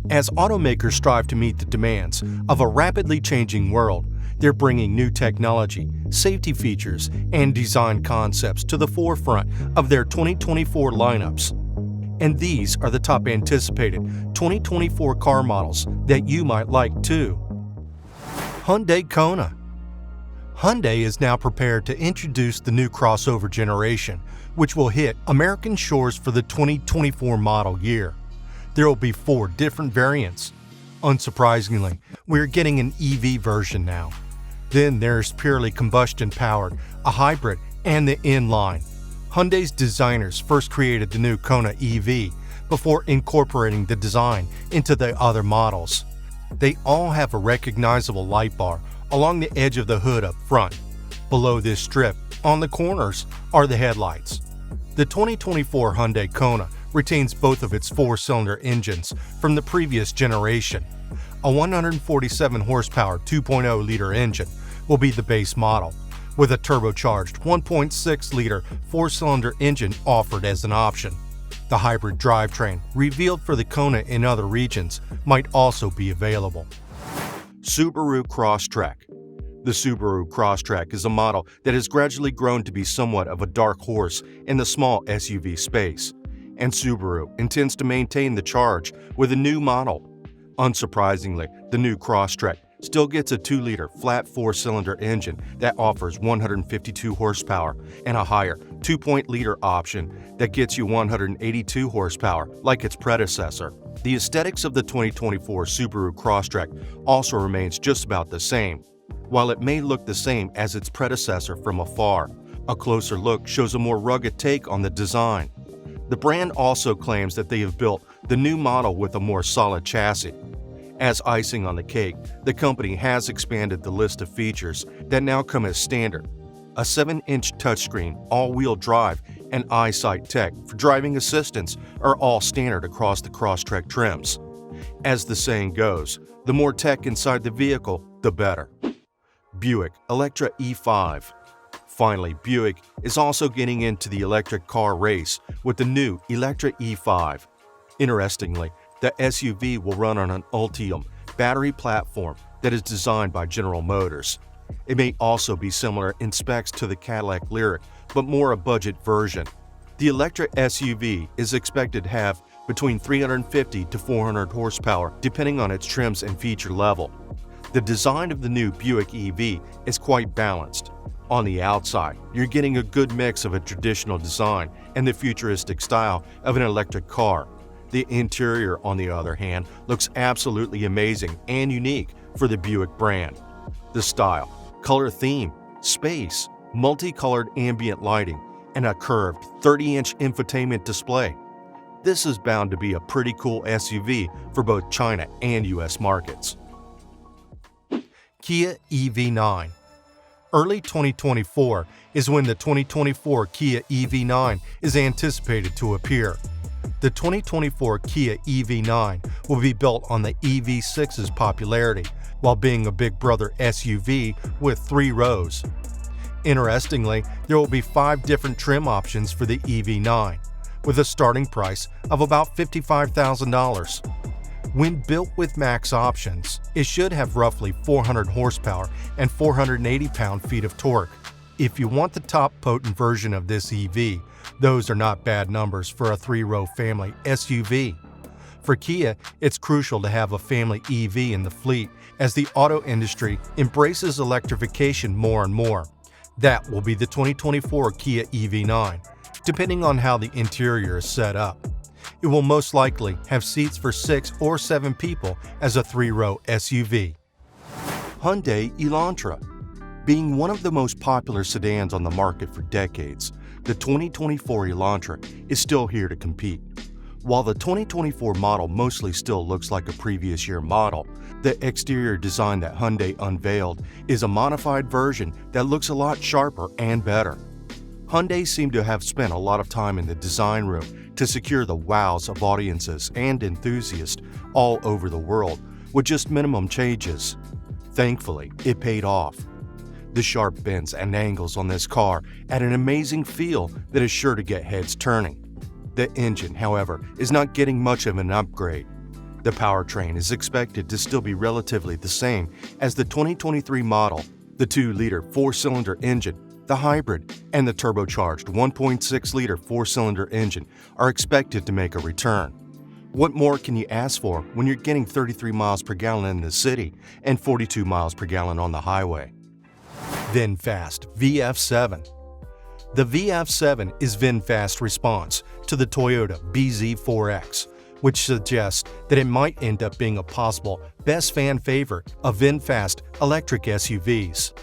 As automakers strive to meet the demands of a rapidly changing world, they're bringing new technology, safety features, and design concepts to the forefront of their 2024 lineups. And these are the top anticipated 2024 car models that you might like too. Hyundai Kona. Hyundai is now prepared to introduce the new crossover generation, which will hit American shores for the 2024 model year. There will be 4 different variants. Unsurprisingly, we're getting an EV version now. Then there's purely combustion-powered, a hybrid, and the inline. Hyundai's designers first created the new Kona EV before incorporating the design into the other models. They all have a recognizable light bar along the edge of the hood up front. Below this strip, on the corners, are the headlights. The 2024 Hyundai Kona retains both of its 4-cylinder engines from the previous generation. A 147 horsepower 2.0-liter engine will be the base model, with a turbocharged 1.6-liter 4-cylinder engine offered as an option. The hybrid drivetrain revealed for the Kona in other regions might also be available. Subaru Crosstrek. The Subaru Crosstrek is a model that has gradually grown to be somewhat of a dark horse in the small SUV space, and Subaru intends to maintain the charge with a new model. Unsurprisingly, the new Crosstrek still gets a 2-liter flat 4-cylinder engine that offers 152 horsepower and a higher 2.0-liter option that gets you 182 horsepower like its predecessor. The aesthetics of the 2024 Subaru Crosstrek also remains just about the same. While it may look the same as its predecessor from afar, a closer look shows a more rugged take on the design. The brand also claims that they have built the new model with a more solid chassis. As icing on the cake, the company has expanded the list of features that now come as standard. A 7-inch touchscreen, all-wheel drive, and eyesight tech for driving assistance are all standard across the Crosstrek trims. As the saying goes, the more tech inside the vehicle, the better. Buick Electra E5. Finally, Buick is also getting into the electric car race with the new Electra E5. Interestingly, the SUV will run on an Ultium battery platform that is designed by General Motors. It may also be similar in specs to the Cadillac Lyriq, but more a budget version. The Electra SUV is expected to have between 350 to 400 horsepower depending on its trims and feature level. The design of the new Buick EV is quite balanced. On the outside, you're getting a good mix of a traditional design and the futuristic style of an electric car. The interior, on the other hand, looks absolutely amazing and unique for the Buick brand. The style, color theme, space, multicolored ambient lighting, and a curved 30-inch infotainment display. This is bound to be a pretty cool SUV for both China and US markets. Kia EV9. Early 2024 is when the 2024 Kia EV9 is anticipated to appear. The 2024 Kia EV9 will be built on the EV6's popularity while being a big brother SUV with 3 rows. Interestingly, there will be 5 different trim options for the EV9, with a starting price of about $55,000. When built with max options, it should have roughly 400 horsepower and 480 pound-feet of torque. If you want the top potent version of this EV, those are not bad numbers for a 3-row family SUV. For Kia, it's crucial to have a family EV in the fleet as the auto industry embraces electrification more and more. That will be the 2024 Kia EV9, depending on how the interior is set up. It will most likely have seats for 6 or 7 people as a 3-row SUV. Hyundai Elantra. Being one of the most popular sedans on the market for decades, the 2024 Elantra is still here to compete. While the 2024 model mostly still looks like a previous year model, the exterior design that Hyundai unveiled is a modified version that looks a lot sharper and better. Hyundai seemed to have spent a lot of time in the design room to secure the wows of audiences and enthusiasts all over the world with just minimum changes. Thankfully, it paid off. The sharp bends and angles on this car add an amazing feel that is sure to get heads turning. The engine, however, is not getting much of an upgrade. The powertrain is expected to still be relatively the same as the 2023 model. The 2-liter 4-cylinder engine, the hybrid, and the turbocharged 1.6-liter 4-cylinder engine are expected to make a return. What more can you ask for when you're getting 33 miles per gallon in the city and 42 miles per gallon on the highway? VinFast VF7. The VF7 is VinFast's response to the Toyota bZ4X, which suggests that it might end up being a possible best fan favorite of VinFast electric SUVs.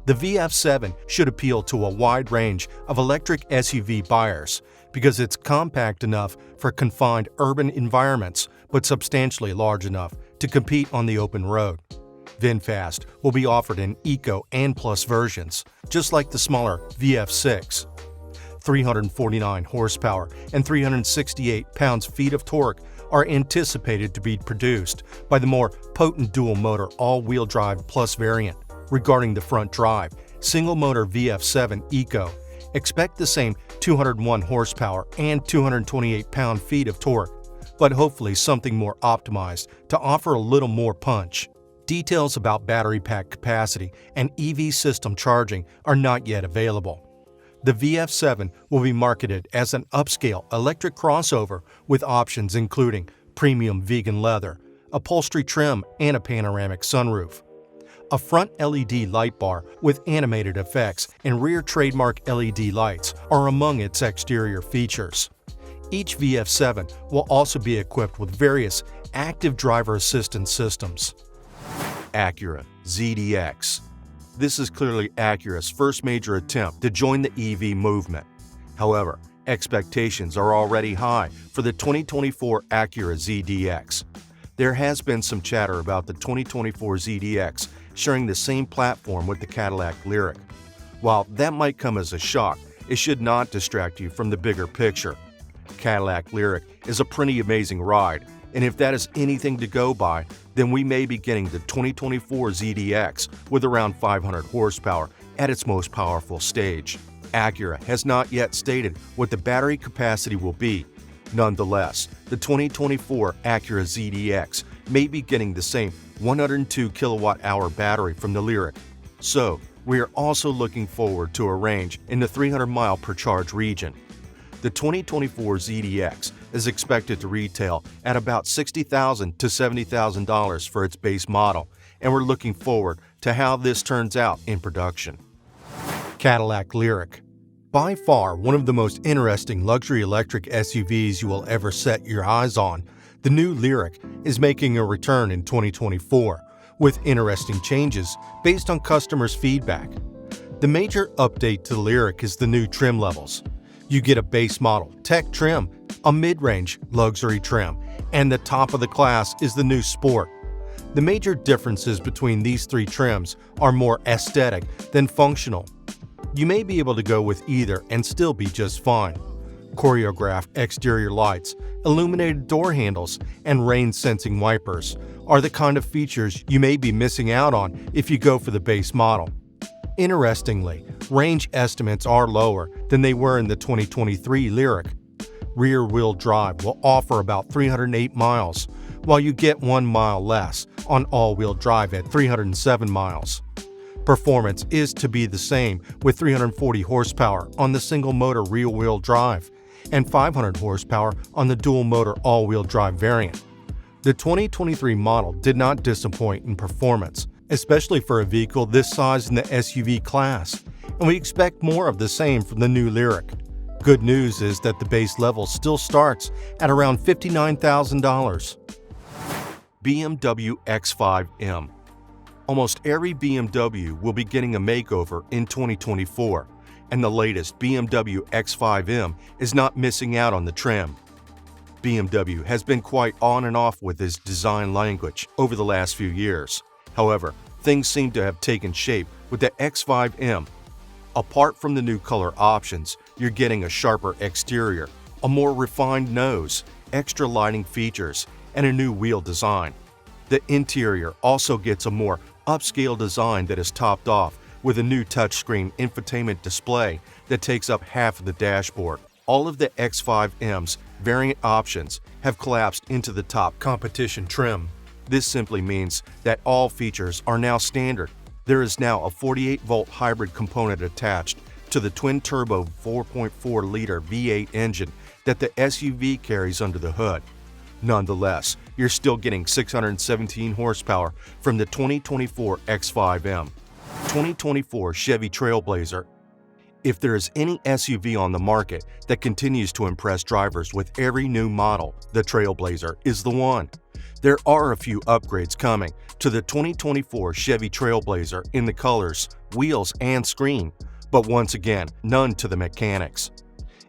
The VF7 should appeal to a wide range of electric SUV buyers because it's compact enough for confined urban environments but substantially large enough to compete on the open road. VinFast will be offered in Eco and Plus versions, just like the smaller VF6. 349 horsepower and 368 pounds-feet of torque are anticipated to be produced by the more potent dual-motor all-wheel drive Plus variant. Regarding the front drive, single-motor VF7 Eco, expect the same 201 horsepower and 228 pound-feet of torque, but hopefully something more optimized to offer a little more punch. Details about battery pack capacity and EV system charging are not yet available. The VF7 will be marketed as an upscale electric crossover with options including premium vegan leather, upholstery trim, and a panoramic sunroof. A front LED light bar with animated effects and rear trademark LED lights are among its exterior features. Each VF7 will also be equipped with various active driver assistance systems. Acura ZDX. This is clearly Acura's first major attempt to join the EV movement. However, expectations are already high for the 2024 Acura ZDX. There has been some chatter about the 2024 ZDX sharing the same platform with the Cadillac Lyriq. While that might come as a shock, it should not distract you from the bigger picture. Cadillac Lyriq is a pretty amazing ride, and if that is anything to go by, then we may be getting the 2024 ZDX with around 500 horsepower at its most powerful stage. Acura has not yet stated what the battery capacity will be. Nonetheless, the 2024 Acura ZDX may be getting the same 102 kilowatt-hour battery from the Lyriq. So, we are also looking forward to a range in the 300 mile per charge region. The 2024 ZDX is expected to retail at about $60,000 to $70,000 for its base model, and we're looking forward to how this turns out in production. Cadillac Lyriq. By far one of the most interesting luxury electric SUVs you will ever set your eyes on, the new Lyriq is making a return in 2024 with interesting changes based on customers' feedback. The major update to the Lyriq is the new trim levels. You get a base model tech trim, a mid-range luxury trim, and the top of the class is the new Sport. The major differences between these three trims are more aesthetic than functional. You may be able to go with either and still be just fine. Choreographed exterior lights, illuminated door handles, and rain-sensing wipers are the kind of features you may be missing out on if you go for the base model. Interestingly, range estimates are lower than they were in the 2023 Lyriq. Rear-wheel drive will offer about 308 miles, while you get 1 mile less on all-wheel drive at 307 miles. Performance is to be the same with 340 horsepower on the single-motor rear-wheel drive and 500 horsepower on the dual-motor all-wheel drive variant. The 2023 model did not disappoint in performance, especially for a vehicle this size in the SUV class, and we expect more of the same from the new Lyriq. Good news is that the base level still starts at around $59,000. BMW X5M. Almost every BMW will be getting a makeover in 2024, and the latest BMW X5M is not missing out on the trim. BMW has been quite on and off with its design language over the last few years. However, things seem to have taken shape with the X5M. Apart from the new color options, you're getting a sharper exterior, a more refined nose, extra lighting features, and a new wheel design. The interior also gets a more upscale design that is topped off with a new touchscreen infotainment display that takes up half of the dashboard. All of the X5M's variant options have collapsed into the top competition trim. This simply means that all features are now standard. There is now a 48-volt hybrid component attached to the twin-turbo 4.4-liter V8 engine that the SUV carries under the hood. Nonetheless, you're still getting 617 horsepower from the 2024 X5M, 2024 Chevy Trailblazer. If there is any SUV on the market that continues to impress drivers with every new model, the Trailblazer is the one. There are a few upgrades coming to the 2024 Chevy Trailblazer in the colors, wheels, and screen, but once again, none to the mechanics.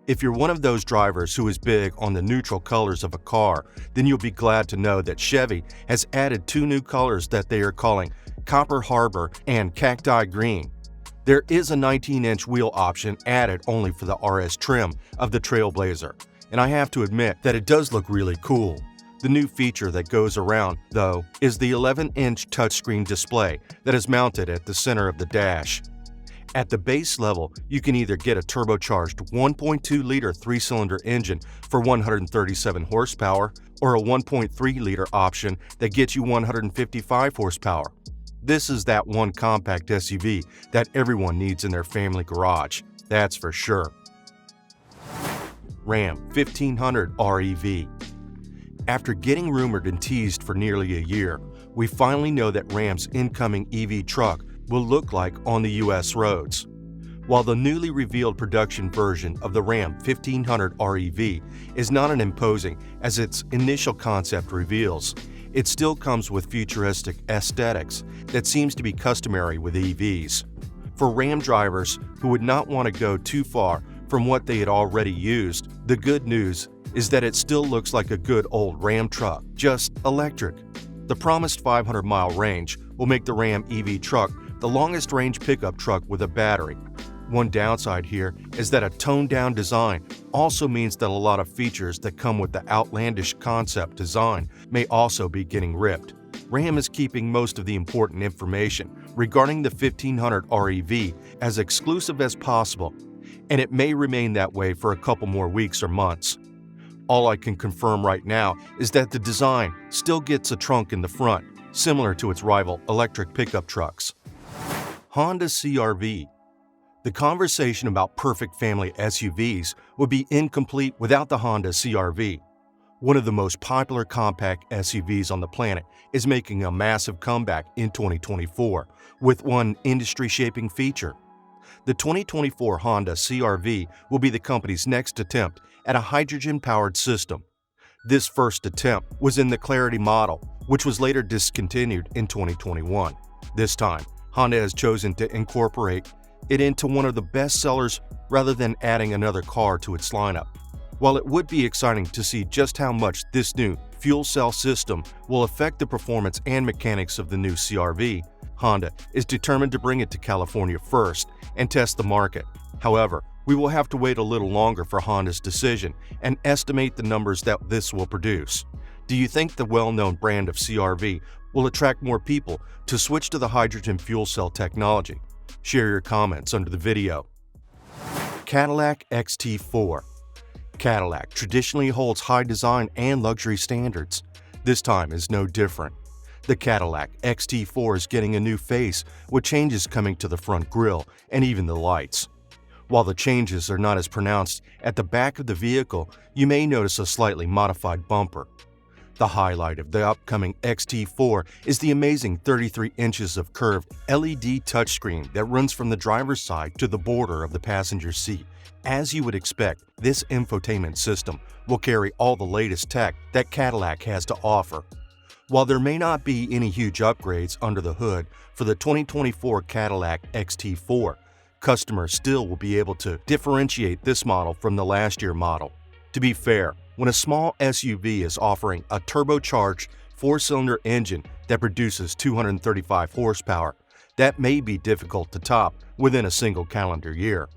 If you're one of those drivers who is big on the neutral colors of a car, then you'll be glad to know that Chevy has added two new colors that they are calling Copper Harbor and Cacti Green. There is a 19-inch wheel option added only for the RS trim of the Trailblazer, and I have to admit that it does look really cool. The new feature that goes around, though, is the 11-inch touchscreen display that is mounted at the center of the dash. At the base level, you can either get a turbocharged 1.2-liter 3-cylinder engine for 137 horsepower or a 1.3-liter option that gets you 155 horsepower. This is that one compact SUV that everyone needs in their family garage, that's for sure. Ram 1500 REV. After getting rumored and teased for nearly a year, we finally know that Ram's incoming EV truck will look like on the US roads. While the newly revealed production version of the Ram 1500 REV is not as imposing as its initial concept reveals, it still comes with futuristic aesthetics that seems to be customary with EVs. For Ram drivers who would not want to go too far from what they had already used, the good news is that it still looks like a good old Ram truck, just electric. The promised 500-mile range will make the Ram EV truck the longest range pickup truck with a battery. One downside here is that a toned-down design also means that a lot of features that come with the outlandish concept design may also be getting ripped. Ram is keeping most of the important information regarding the 1500 REV as exclusive as possible, and it may remain that way for a couple more weeks or months. All I can confirm right now is that the design still gets a trunk in the front, similar to its rival electric pickup trucks. Honda CR-V. The conversation about perfect family SUVs would be incomplete without the Honda CR-V. One of the most popular compact SUVs on the planet is making a massive comeback in 2024 with one industry-shaping feature. The 2024 Honda CR-V will be the company's next attempt at a hydrogen-powered system. This first attempt was in the Clarity model, which was later discontinued in 2021. This time, Honda has chosen to incorporate it into one of the best sellers rather than adding another car to its lineup. While it would be exciting to see just how much this new fuel cell system will affect the performance and mechanics of the new CR-V, Honda is determined to bring it to California first and test the market. However, we will have to wait a little longer for Honda's decision and estimate the numbers that this will produce. Do you think the well-known brand of CR-V will attract more people to switch to the hydrogen fuel cell technology? Share your comments under the video. Cadillac XT4. Cadillac traditionally holds high design and luxury standards. This time is no different. The Cadillac XT4 is getting a new face with changes coming to the front grille and even the lights. While the changes are not as pronounced at the back of the vehicle, you may notice a slightly modified bumper. The highlight of the upcoming XT4 is the amazing 33 inches of curved LED touchscreen that runs from the driver's side to the border of the passenger seat. As you would expect, this infotainment system will carry all the latest tech that Cadillac has to offer. While there may not be any huge upgrades under the hood for the 2024 Cadillac XT4, customers still will be able to differentiate this model from the last year model. To be fair, when a small SUV is offering a turbocharged 4-cylinder engine that produces 235 horsepower, that may be difficult to top within a single calendar year.